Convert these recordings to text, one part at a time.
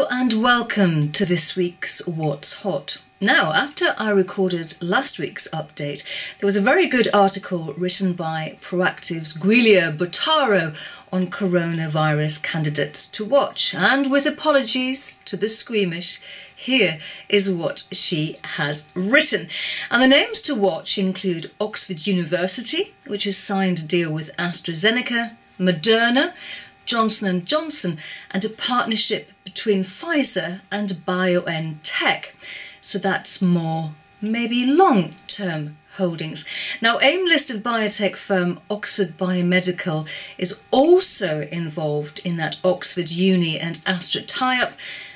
Hello and welcome to this week's What's Hot. Now, after I recorded last week's update, there was a very good article written by Proactive's Giulia Bottaro on coronavirus candidates to watch. And with apologies to the squeamish, here is what she has written. And the names to watch include Oxford University, which has signed a deal with AstraZeneca, Moderna, Johnson & Johnson, and a partnership between Pfizer and BioNTech. So that's more, maybe long-term holdings. Now, AIM-listed biotech firm Oxford Biomedical is also involved in that Oxford Uni and Astra tie-up.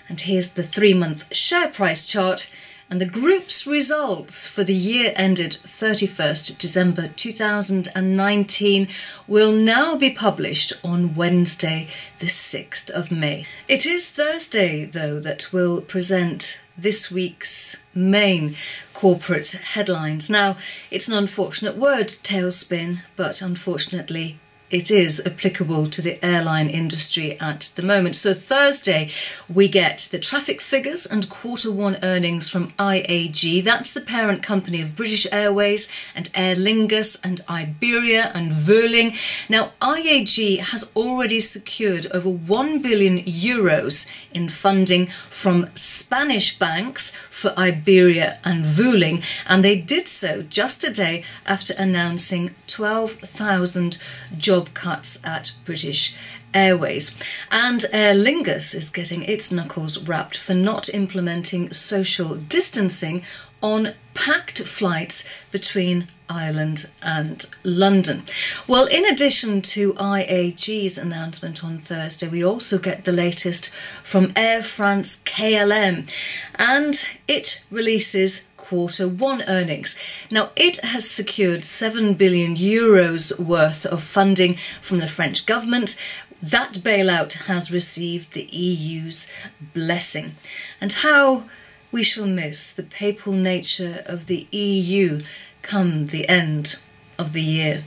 And here's the 3-month share price chart. And the group's results for the year ended 31st December 2019 will now be published on Wednesday, the 6th of May. It is Thursday, though, that will present this week's main corporate headlines. Now, it's an unfortunate word, tailspin, but unfortunately it is applicable to the airline industry at the moment. So Thursday, we get the traffic figures and Q1 earnings from IAG. That's the parent company of British Airways and Aer Lingus and Iberia and Vueling. Now, IAG has already secured over 1 billion euros in funding from Spanish banks for Iberia and Vueling, and they did so just a day after announcing 12,000 job cuts at British Airways. And Aer Lingus is getting its knuckles rapped for not implementing social distancing on packed flights between Ireland and London. Well, in addition to IAG's announcement on Thursday, we also get the latest from Air France KLM, and it releases Q1 earnings. Now, it has secured 7 billion euros worth of funding from the French government. That bailout has received the EU's blessing. And how we shall miss the papal nature of the EU come the end of the year.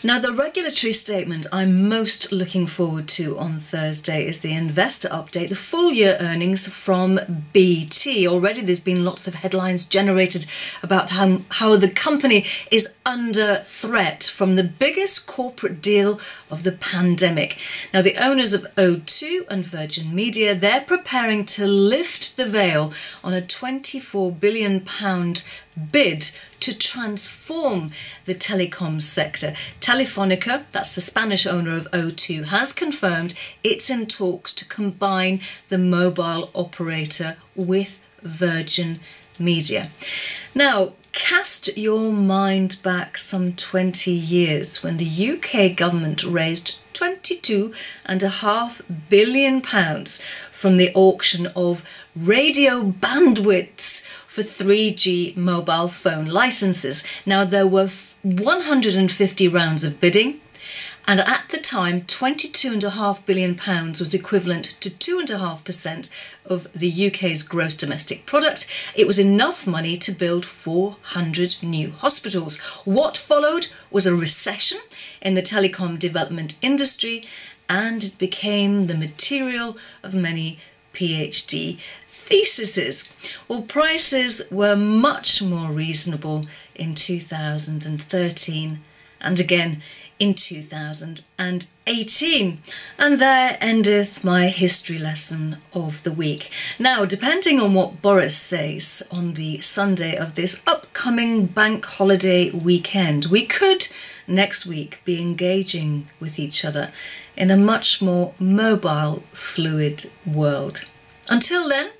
Now, the regulatory statement I'm most looking forward to on Thursday is the investor update, the full year earnings from BT. Already there's been lots of headlines generated about how the company is under threat from the biggest corporate deal of the pandemic. Now, the owners of O2 and Virgin Media, they're preparing to lift the veil on a £24 billion bid to transform the telecom sector. Telefonica, that's the Spanish owner of O2, has confirmed it's in talks to combine the mobile operator with Virgin Media. Now, cast your mind back some 20 years when the UK government raised £22.5 billion from the auction of radio bandwidths for 3G mobile phone licenses. Now, there were 150 rounds of bidding, and at the time, £22.5 billion was equivalent to 2.5% of the UK's gross domestic product. It was enough money to build 400 new hospitals. What followed was a recession in the telecom development industry, and it became the material of many PhD theses. Well, prices were much more reasonable in 2013 and again in 2018. And there endeth my history lesson of the week. Now, depending on what Boris says on the Sunday of this upcoming bank holiday weekend, we could next week be engaging with each other in a much more mobile, fluid world. Until then,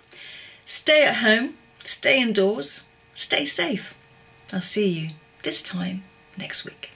stay at home, stay indoors, stay safe. I'll see you this time next week.